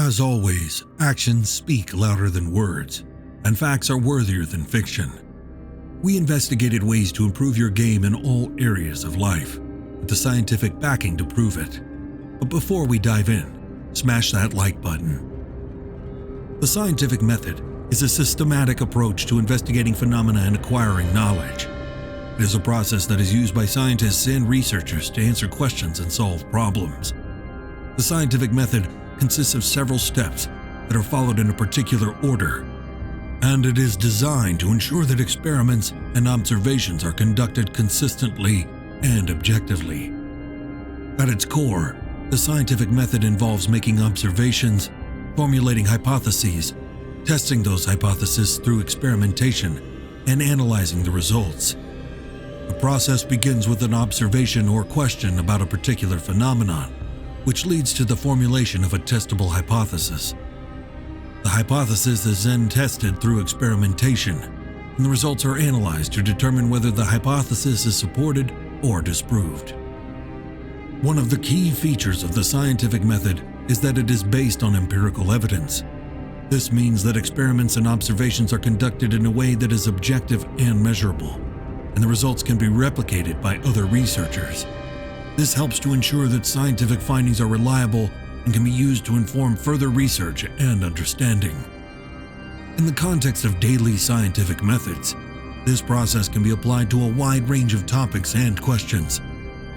As always, actions speak louder than words, and facts are worthier than fiction. We investigated ways to improve your game in all areas of life, with the scientific backing to prove it. But before we dive in, smash that like button. The scientific method is a systematic approach to investigating phenomena and acquiring knowledge. It is a process that is used by scientists and researchers to answer questions and solve problems. The scientific method consists of several steps that are followed in a particular order, and it is designed to ensure that experiments and observations are conducted consistently and objectively. At its core, the scientific method involves making observations, formulating hypotheses, testing those hypotheses through experimentation, and analyzing the results. The process begins with an observation or question about a particular phenomenon, which leads to the formulation of a testable hypothesis. The hypothesis is then tested through experimentation, and the results are analyzed to determine whether the hypothesis is supported or disproved. One of the key features of the scientific method is that it is based on empirical evidence. This means that experiments and observations are conducted in a way that is objective and measurable, and the results can be replicated by other researchers. This helps to ensure that scientific findings are reliable and can be used to inform further research and understanding. In the context of daily scientific methods, this process can be applied to a wide range of topics and questions.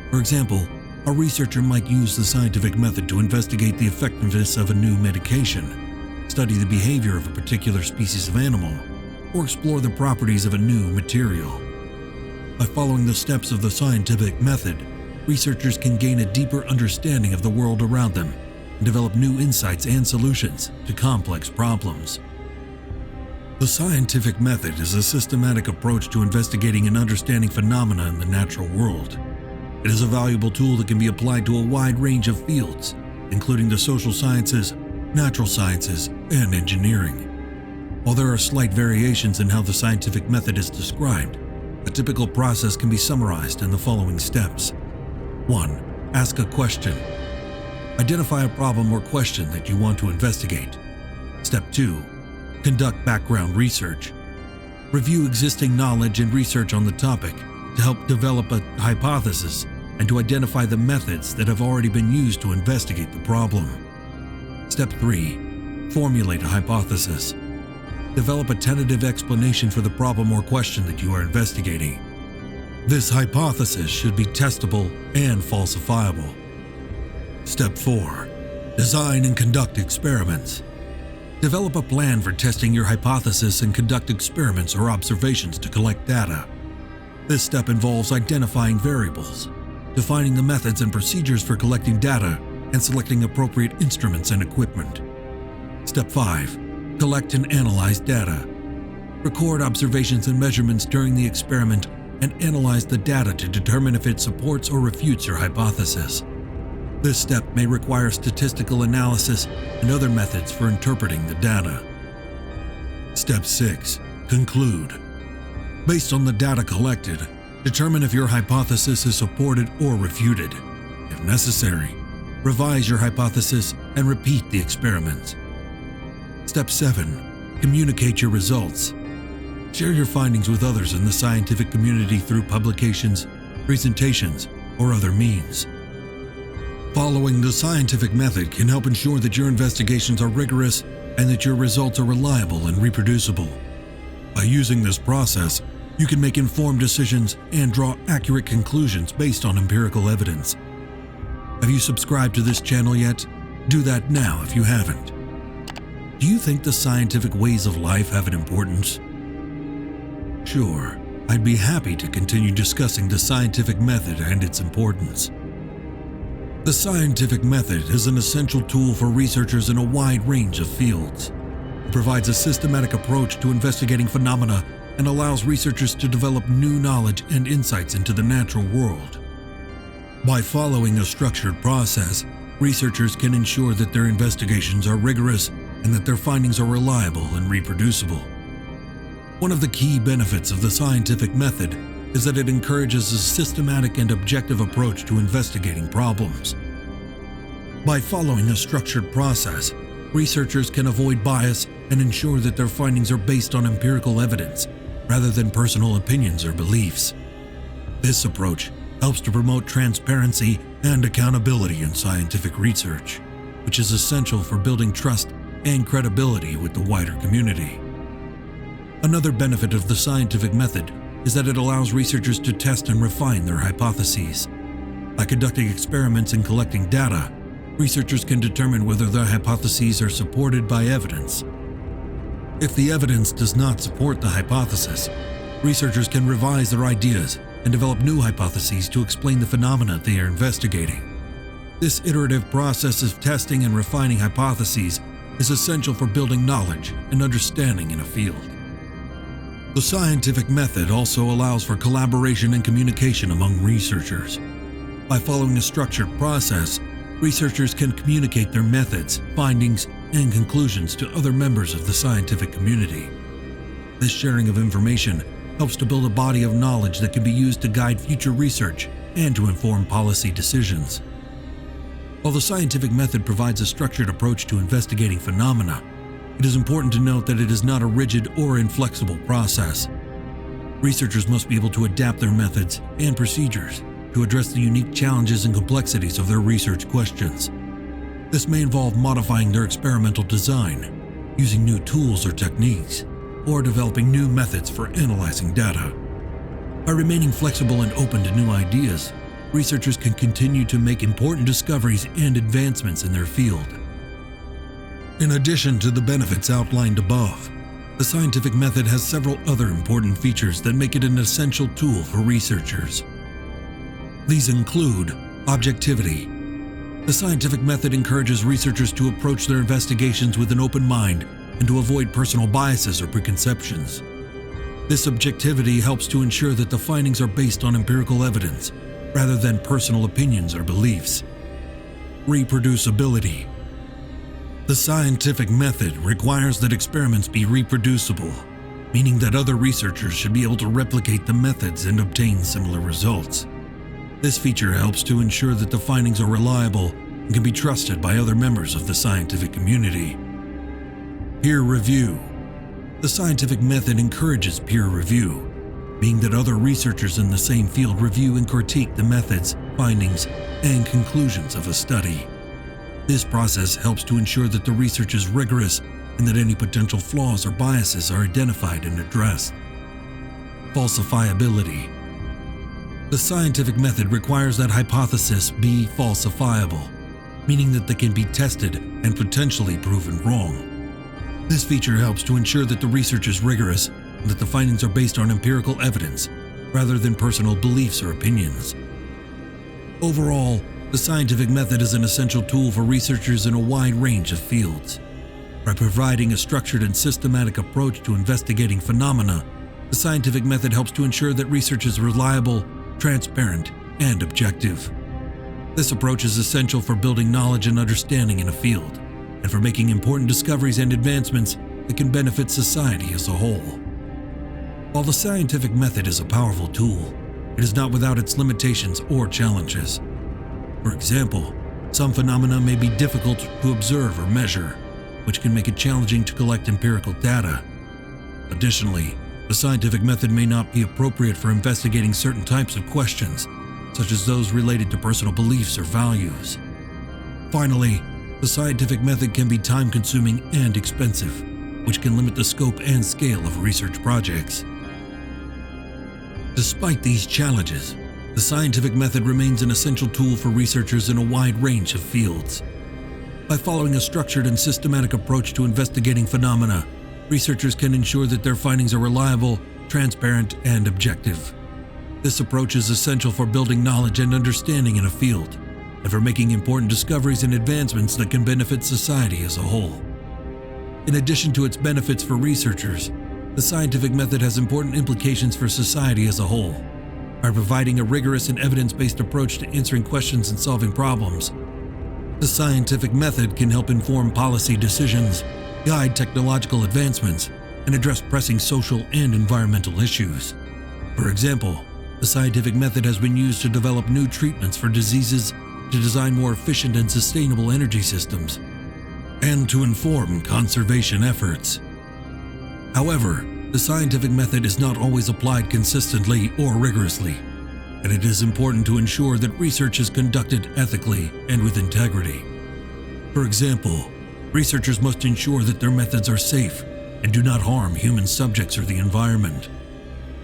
For example, a researcher might use the scientific method to investigate the effectiveness of a new medication, study the behavior of a particular species of animal, or explore the properties of a new material. By following the steps of the scientific method, researchers can gain a deeper understanding of the world around them and develop new insights and solutions to complex problems. The scientific method is a systematic approach to investigating and understanding phenomena in the natural world. It is a valuable tool that can be applied to a wide range of fields, including the social sciences, natural sciences, and engineering. While there are slight variations in how the scientific method is described, a typical process can be summarized in the following steps. 1. Ask a question. Identify a problem or question that you want to investigate. Step 2. Conduct background research. Review existing knowledge and research on the topic to help develop a hypothesis and to identify the methods that have already been used to investigate the problem. Step 3. Formulate a hypothesis. Develop a tentative explanation for the problem or question that you are investigating. This hypothesis should be testable and falsifiable. Step 4. Design and conduct experiments. Develop a plan for testing your hypothesis and conduct experiments or observations to collect data. This step involves identifying variables, defining the methods and procedures for collecting data, and selecting appropriate instruments and equipment. Step 5. Collect and analyze data. Record observations and measurements during the experiment and analyze the data to determine if it supports or refutes your hypothesis. This step may require statistical analysis and other methods for interpreting the data. Step 6. Conclude. Based on the data collected, determine if your hypothesis is supported or refuted. If necessary, revise your hypothesis and repeat the experiments. Step 7. Communicate your results. Share your findings with others in the scientific community through publications, presentations, or other means. Following the scientific method can help ensure that your investigations are rigorous and that your results are reliable and reproducible. By using this process, you can make informed decisions and draw accurate conclusions based on empirical evidence. Have you subscribed to this channel yet? Do that now if you haven't. Do you think the scientific ways of life have an importance? Sure, I'd be happy to continue discussing the scientific method and its importance. The scientific method is an essential tool for researchers in a wide range of fields. It provides a systematic approach to investigating phenomena and allows researchers to develop new knowledge and insights into the natural world. By following a structured process, researchers can ensure that their investigations are rigorous and that their findings are reliable and reproducible. One of the key benefits of the scientific method is that it encourages a systematic and objective approach to investigating problems. By following a structured process, researchers can avoid bias and ensure that their findings are based on empirical evidence rather than personal opinions or beliefs. This approach helps to promote transparency and accountability in scientific research, which is essential for building trust and credibility with the wider community. Another benefit of the scientific method is that it allows researchers to test and refine their hypotheses. By conducting experiments and collecting data, researchers can determine whether their hypotheses are supported by evidence. If the evidence does not support the hypothesis, researchers can revise their ideas and develop new hypotheses to explain the phenomena they are investigating. This iterative process of testing and refining hypotheses is essential for building knowledge and understanding in a field. The scientific method also allows for collaboration and communication among researchers. By following a structured process, researchers can communicate their methods, findings, and conclusions to other members of the scientific community. This sharing of information helps to build a body of knowledge that can be used to guide future research and to inform policy decisions. While the scientific method provides a structured approach to investigating phenomena, it is important to note that it is not a rigid or inflexible process. Researchers must be able to adapt their methods and procedures to address the unique challenges and complexities of their research questions. This may involve modifying their experimental design, using new tools or techniques, or developing new methods for analyzing data. By remaining flexible and open to new ideas, researchers can continue to make important discoveries and advancements in their field. In addition to the benefits outlined above, the scientific method has several other important features that make it an essential tool for researchers. These include objectivity. The scientific method encourages researchers to approach their investigations with an open mind and to avoid personal biases or preconceptions. This objectivity helps to ensure that the findings are based on empirical evidence rather than personal opinions or beliefs. Reproducibility. The scientific method requires that experiments be reproducible, meaning that other researchers should be able to replicate the methods and obtain similar results. This feature helps to ensure that the findings are reliable and can be trusted by other members of the scientific community. Peer review. The scientific method encourages peer review, meaning that other researchers in the same field review and critique the methods, findings, and conclusions of a study. This process helps to ensure that the research is rigorous and that any potential flaws or biases are identified and addressed. Falsifiability. The scientific method requires that hypotheses be falsifiable, meaning that they can be tested and potentially proven wrong. This feature helps to ensure that the research is rigorous and that the findings are based on empirical evidence rather than personal beliefs or opinions. Overall, the scientific method is an essential tool for researchers in a wide range of fields. By providing a structured and systematic approach to investigating phenomena, the scientific method helps to ensure that research is reliable, transparent, and objective. This approach is essential for building knowledge and understanding in a field, and for making important discoveries and advancements that can benefit society as a whole. While the scientific method is a powerful tool, it is not without its limitations or challenges. For example, some phenomena may be difficult to observe or measure, which can make it challenging to collect empirical data. Additionally, the scientific method may not be appropriate for investigating certain types of questions, such as those related to personal beliefs or values. Finally, the scientific method can be time-consuming and expensive, which can limit the scope and scale of research projects. Despite these challenges, the scientific method remains an essential tool for researchers in a wide range of fields. By following a structured and systematic approach to investigating phenomena, researchers can ensure that their findings are reliable, transparent, and objective. This approach is essential for building knowledge and understanding in a field, and for making important discoveries and advancements that can benefit society as a whole. In addition to its benefits for researchers, the scientific method has important implications for society as a whole. By providing a rigorous and evidence-based approach to answering questions and solving problems, the scientific method can help inform policy decisions, guide technological advancements, and address pressing social and environmental issues. For example, the scientific method has been used to develop new treatments for diseases, to design more efficient and sustainable energy systems, and to inform conservation efforts. However, the scientific method is not always applied consistently or rigorously, and it is important to ensure that research is conducted ethically and with integrity. For example, researchers must ensure that their methods are safe and do not harm human subjects or the environment.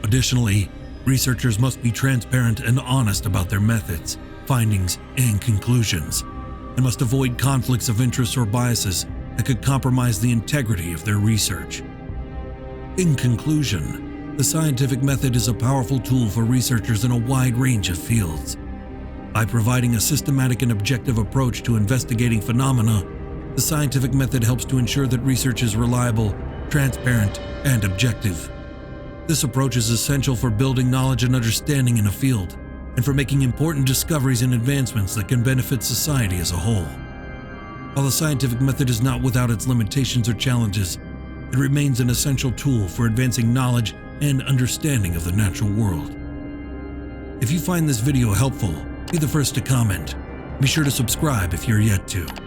Additionally, researchers must be transparent and honest about their methods, findings, and conclusions, and must avoid conflicts of interest or biases that could compromise the integrity of their research. In conclusion, the scientific method is a powerful tool for researchers in a wide range of fields. By providing a systematic and objective approach to investigating phenomena, the scientific method helps to ensure that research is reliable, transparent, and objective. This approach is essential for building knowledge and understanding in a field, and for making important discoveries and advancements that can benefit society as a whole. While the scientific method is not without its limitations or challenges, it remains an essential tool for advancing knowledge and understanding of the natural world. If you find this video helpful, be the first to comment. Be sure to subscribe if you're yet to.